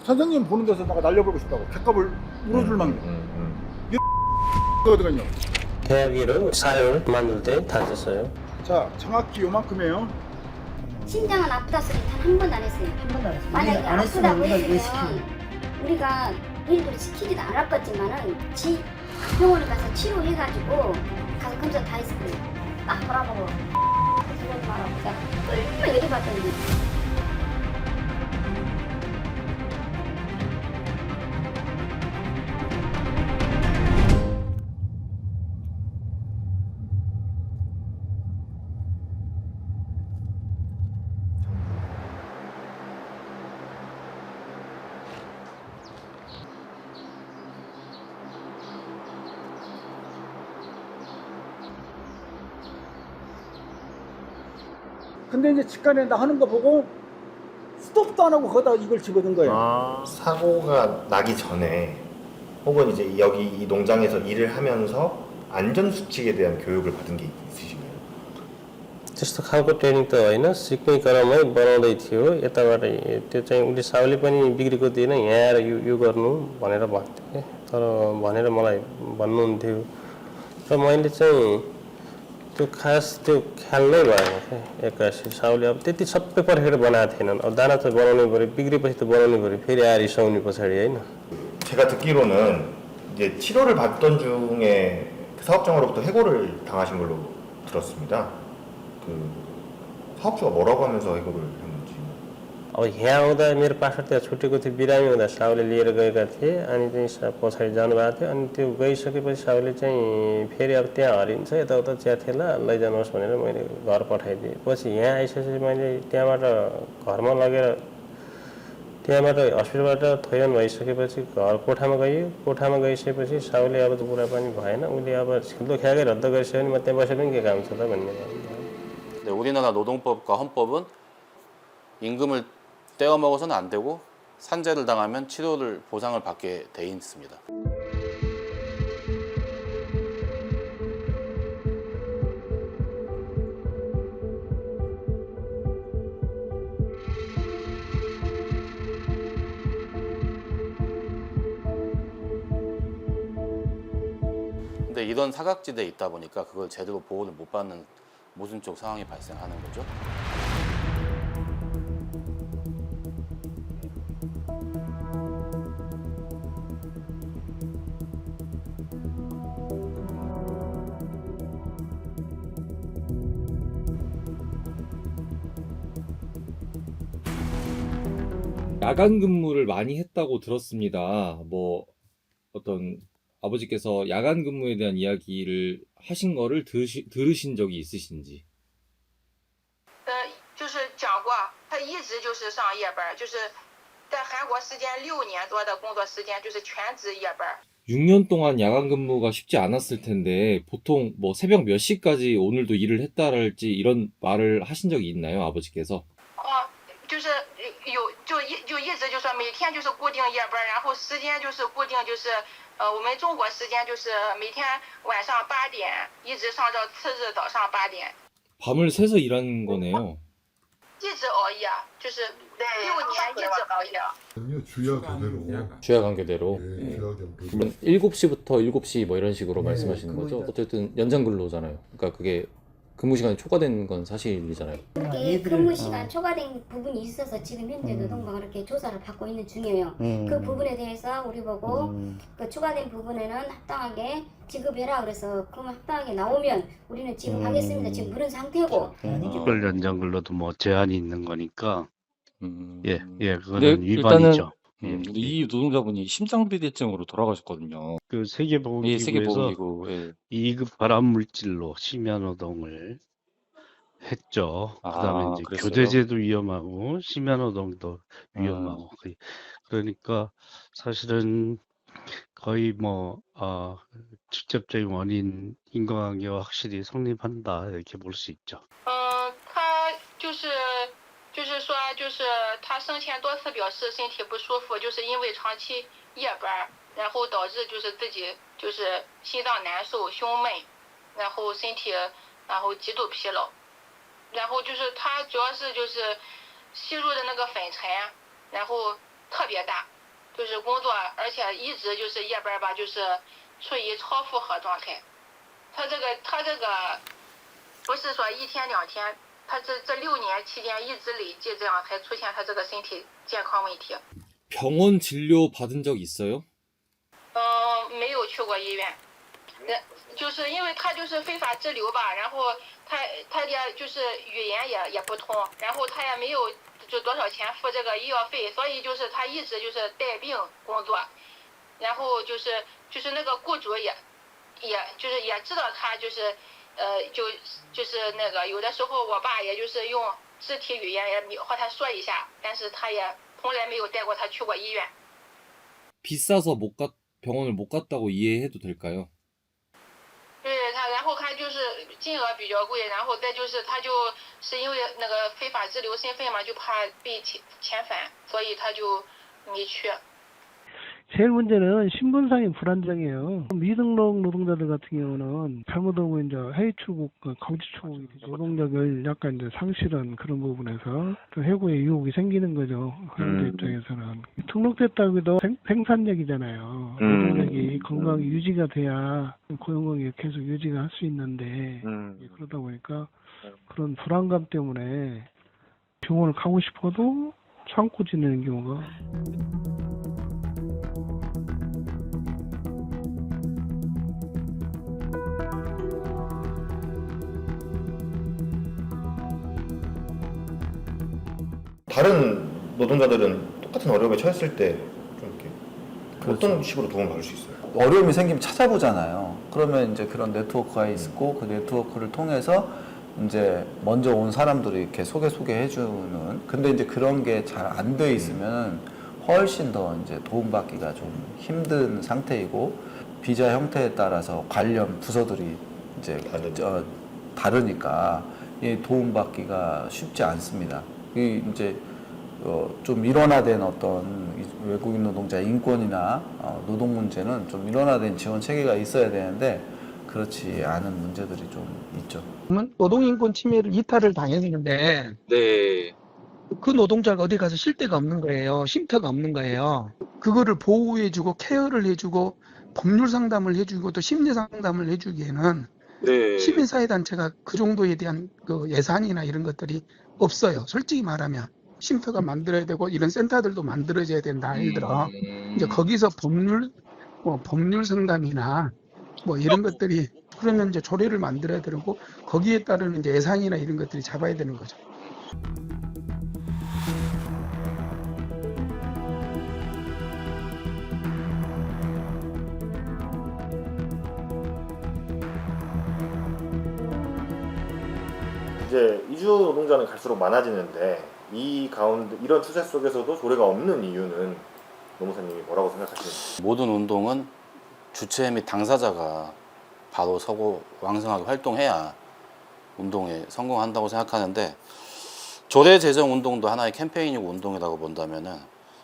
선생님 보는 데서다가 날려버리고 싶다고. 객값을 물어줄 만큼. 이 거거든요. 배합기를 사료를 만들 때 다 썼어요. 자, 정확히 요만큼이에요. 심장은 아프다 소리 단 한 번도 안 했어요. 한 번도 안 했어요. 만약에 안 했으면 아프다고 우리가 왜 했으면 우리가 일도 시키지도 않았겠지만은 병원에 가서 치료해가지고 가서 검사 다 했을 거예요. 딱 돌아보고 그러지 말라고 제가 얼마나 얘기해봤더니 근데 이제 직관에 나 하는 거 보고 스톱도 안 하고 거기다 이걸 집어든 거예요. 사고가 나기 전에 혹은 이제 여기 이 농장에서 일을 하면서 안전수칙에 대한 교육을 받은 게 있으신가요? त्यस्तो खालको ट्रेनिङ त होइन, सिक्ने क्रममै बनाउँदै थियो। यताबाट त्यो चाहिँ उसले साहुले पनि बिग्रेको थिएन, यहाँ आएर यो गर्नु भनेर भन्थे, तर भनेर मलाई भन्नुहुन्थ्यो र मैले चाहिँ त्यो खास त्यो ख्याल नै भएन क्या एक्कासी। साहुले अब त्यति सबै पर्खेर बनाएको थिएनन्, अब दाना त बनाउनै पऱ्यो, बिग्रेपछि त बनाउनै पऱ्यो, फेरि आएर रिसाउने पछाडि होइन। 제가 듣기로는 이제 치료를 받던 중에 사업장으로부터 해고를 당하신 걸로 들었습니다. 그 사업주가 뭐라고 하면서 해고를 했는지. अब यहाँ आउँदा मेरो पासपोर्ट त्यहाँ छुटेको थियो, बिरामी हुँदा साहुले लिएर गएका थिए, अनि चाहिँ पछाडि जानुभएको थियो। अनि त्यो गइसकेपछि साहुले चाहिँ फेरि अब त्यहाँ हरिन्छ यताउता च्याथेला लैजानुहोस् भनेर मैले घर पठाइदिएँ। पछि यहाँ आइसकेपछि मैले त्यहाँबाट घरमा लगेर त्यहाँबाट हस्पिटलबाट थोयन भइसकेपछि घर कोठामा गइयो। कोठामा गइसकेपछि साहुले अब त कुरा पनि भएन, उसले अब छिल्दो ख्याकै रद्द गरिसक्यो भने म त्यहाँ बसेर पनि के काम छ त भन्ने भयो। 네, 우리나라 노동법과 헌법은 임금을 떼어먹어서는 안 되고 산재를 당하면 치료를 보상을 받게 돼 있습니다. 근데 이런 사각지대에 있다 보니까 그걸 제대로 보호를 못 받는 모순적 상황이 발생하는 거죠. 야간 근무를 많이 했다고 들었습니다. 뭐 어떤 아버지께서 야간 근무에 대한 이야기를 하신 거를 들으신 적이 있으신지? 就是讲过，他一直就是上夜班，就是在韩国时间6年多的工作时间，就是全职夜班。 6년 동안 야간 근무가 쉽지 않았을 텐데 보통 뭐 새벽 몇 시까지 오늘도 일을 했다랄지 이런 말을 하신 적이 있나요, 아버지께서? 就是一直就说每天就是固定夜班，然后时间就是固定就是我们中国时间就是每天晚上8点一直上到次日早上8点。 밤을 새서 일하는 거네요. 一直熬夜，就是6年一直熬夜。 주야 교대로. 주야 관계대로. 예, 주야 교대로. 그러면 7시부터 7시 뭐 이런 식으로 말씀하시는 거죠? 어쨌든 연장 근로잖아요. 그러니까 그게 근무 시간이 초과된 건 사실이잖아요. 그게 근무 시간 초과된 부분이 있어서 지금 현재 노동부가 그렇게 조사를 받고 있는 중이에요. 그 부분에 대해서 우리 보고 그 초과된 부분에는 합당하게 지급해라 그래서 그러면 합당하게 나오면 우리는 지금 하겠습니다. 지금 그런 상태고. 특별 연장 근로도 뭐 제한이 있는 거니까 예, 그거는 근데 위반이죠. 이 노동자분이 심장비대증으로 돌아가셨거든요. 그 예, 세계보건기구에서 세계보건기구. 예. 2급 발암물질로 심야노동을 했죠. 그다음에 이제 그랬어요? 교대제도 위험하고 심야노동도 위험하고 그러니까 사실은 거의 뭐 직접적인 원인 인과관계와 확실히 성립한다 이렇게 볼 수 있죠. 他就是说，就是他生前多次表示身体不舒服，就是因为长期夜班，然后导致就是自己就是心脏难受、胸闷，然后身体然后极度疲劳，然后就是他主要是就是吸入的那个粉尘，然后特别大，就是工作，而且一直就是夜班吧，就是处于超负荷状态。他这个不是说一天两天，他这6年期间一直累计这样才出现他这个身体健康问题。 병원 진료 받은 적 있어요? 没有去过医院，就是因为他就是非法滞留吧，然后他也就是语言也不通，然后他也没有就多少钱付这个医药费，所以就是他一直就是带病工作，然后就是那个雇主也知道他就是就是那个有的时候我爸也就是用肢体语言也和他说一下，但是他也从来没有带过他去过医院。 비싸서 병원을 못 갔다고 이해해도 될까요? 对他，然后他就是金额比较贵，然后再就是他就是因为那个非法滞留身份嘛，就怕被遣返，所以他就没去。 제일 문제는 신분상의 불안정이에요. 미등록 노동자들 같은 경우는 잘못하고 이제 해외 출국, 강제 출국 노동력을 약간 이제 상실한 그런 부분에서 또 해고의 유혹이 생기는 거죠. 그런 입장에서는 등록됐다고 해도 생산력이잖아요. 노동력이 건강히 유지가 돼야 고용관계 계속 유지가 할 수 있는데 그러다 보니까 그런 불안감 때문에 병원을 가고 싶어도 참고 지내는 경우가. 다른 노동자들은 똑같은 어려움에 처했을 때 좀 이렇게 어떤 식으로 도움을 받을 수 있어요? 어려움이 생기면 찾아보잖아요. 그러면 이제 그런 네트워크가 있고 그 네트워크를 통해서 이제 먼저 온 사람들이 이렇게 소개해주는. 근데 이제 그런 게 잘 안 돼 있으면 훨씬 더 이제 도움받기가 좀 힘든 상태이고 비자 형태에 따라서 관련 부서들이 이제 다르니까 이 도움받기가 쉽지 않습니다. 이 이제 좀 일원화된 어떤 외국인 노동자 인권이나 노동 문제는 좀 일원화된 지원 체계가 있어야 되는데 그렇지 않은 문제들이 좀 있죠. 노동인권 침해를 이탈을 당했는데 네. 그 노동자가 어디 가서 쉴 데가 없는 거예요. 쉼터가 없는 거예요. 그거를 보호해주고 케어를 해주고 법률 상담을 해주고 또 심리 상담을 해주기에는 네. 시민사회단체가 그 정도에 대한 그 예산이나 이런 것들이 없어요. 솔직히 말하면 쉼터가 만들어야 되고 이런 센터들도 만들어져야 된다 하더라. 이제 거기서 법률 상담이나 뭐 이런 것들이 그러면 이제 조례를 만들어야 되고 거기에 따르는 이제 예산이나 이런 것들이 잡아야 되는 거죠. 이제 이주 노동자는 갈수록 많아지는데 이 가운데 이런 추세 속에서도 조례가 없는 이유는 노무사님이 뭐라고 생각하시는지? 모든 운동은 주체 및 당사자가 바로 서고 왕성하게 활동해야 운동에 성공한다고 생각하는데 조례 제정 운동도 하나의 캠페인이고 운동이라고 본다면은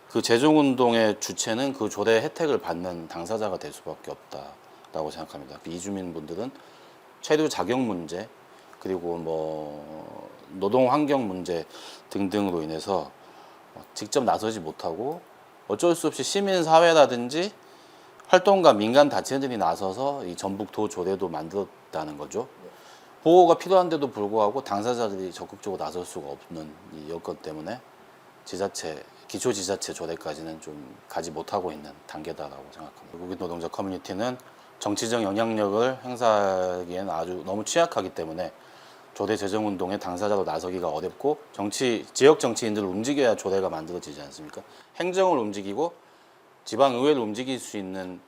그 제정 운동의 주체는 그 조례 혜택을 받는 당사자가 될 수밖에 없다라고 생각합니다. 이주민 분들은 체류 자격 문제 그리고 뭐 노동 환경 문제 등등으로 인해서 직접 나서지 못하고 어쩔 수 없이 시민 사회라든지 활동가 민간 단체들이 나서서 이 전북도 조례도 만들었다는 거죠. 보호가 필요한데도 불구하고 당사자들이 적극적으로 나설 수가 없는 이 여건 때문에 지자체, 기초지자체 조례까지는 좀 가지 못하고 있는 단계다라고 생각합니다. 외국인 노동자 커뮤니티는 정치적 영향력을 행사하기에는 아주 너무 취약하기 때문에 조례 제정 운동에 당사자로 나서기가 어렵고 지역 정치인들을 움직여야 조례가 만들어지지 않습니까? 행정을 움직이고 지방의회를 움직일 수 있는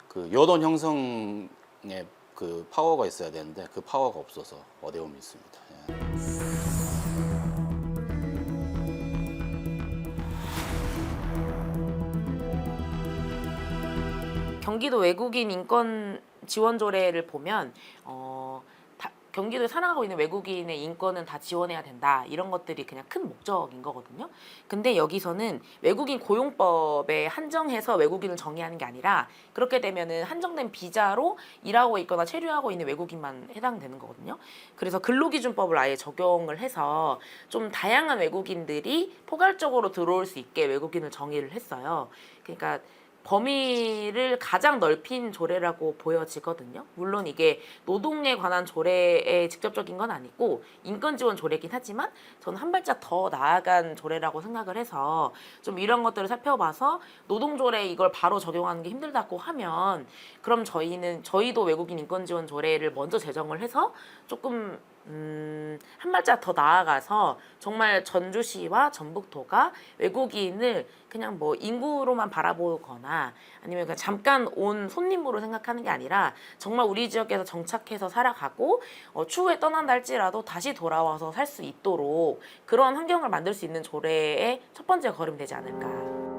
그 여론 형성의 그 파워가 있어야 되는데 그 파워가 없어서 어려움이 있습니다. 경기도 외국인 인권 지원 조례를 보면 경기도에 살아가고 있는 외국인의 인권은 다 지원해야 된다. 이런 것들이 그냥 큰 목적인 거거든요. 근데 여기서는 외국인 고용법에 한정해서 외국인을 정의하는 게 아니라 그렇게 되면은 한정된 비자로 일하고 있거나 체류하고 있는 외국인만 해당되는 거거든요. 그래서 근로기준법을 아예 적용을 해서 좀 다양한 외국인들이 포괄적으로 들어올 수 있게 외국인을 정의를 했어요. 그러니까 범위를 가장 넓힌 조례라고 보여지거든요. 물론 이게 노동에 관한 조례에 직접적인 건 아니고 인권지원 조례긴 하지만 저는 한 발짝 더 나아간 조례라고 생각을 해서 좀 이런 것들을 살펴봐서 노동조례에 이걸 바로 적용하는 게 힘들다고 하면 그럼 저희도 외국인 인권지원 조례를 먼저 제정을 해서 조금 한 발짝 더 나아가서 정말 전주시와 전북도가 외국인을 그냥 뭐 인구로만 바라보거나 아니면 그냥 잠깐 온 손님으로 생각하는 게 아니라 정말 우리 지역에서 정착해서 살아가고 추후에 떠난다 할지라도 다시 돌아와서 살 수 있도록 그런 환경을 만들 수 있는 조례의 첫 번째 걸음이 되지 않을까.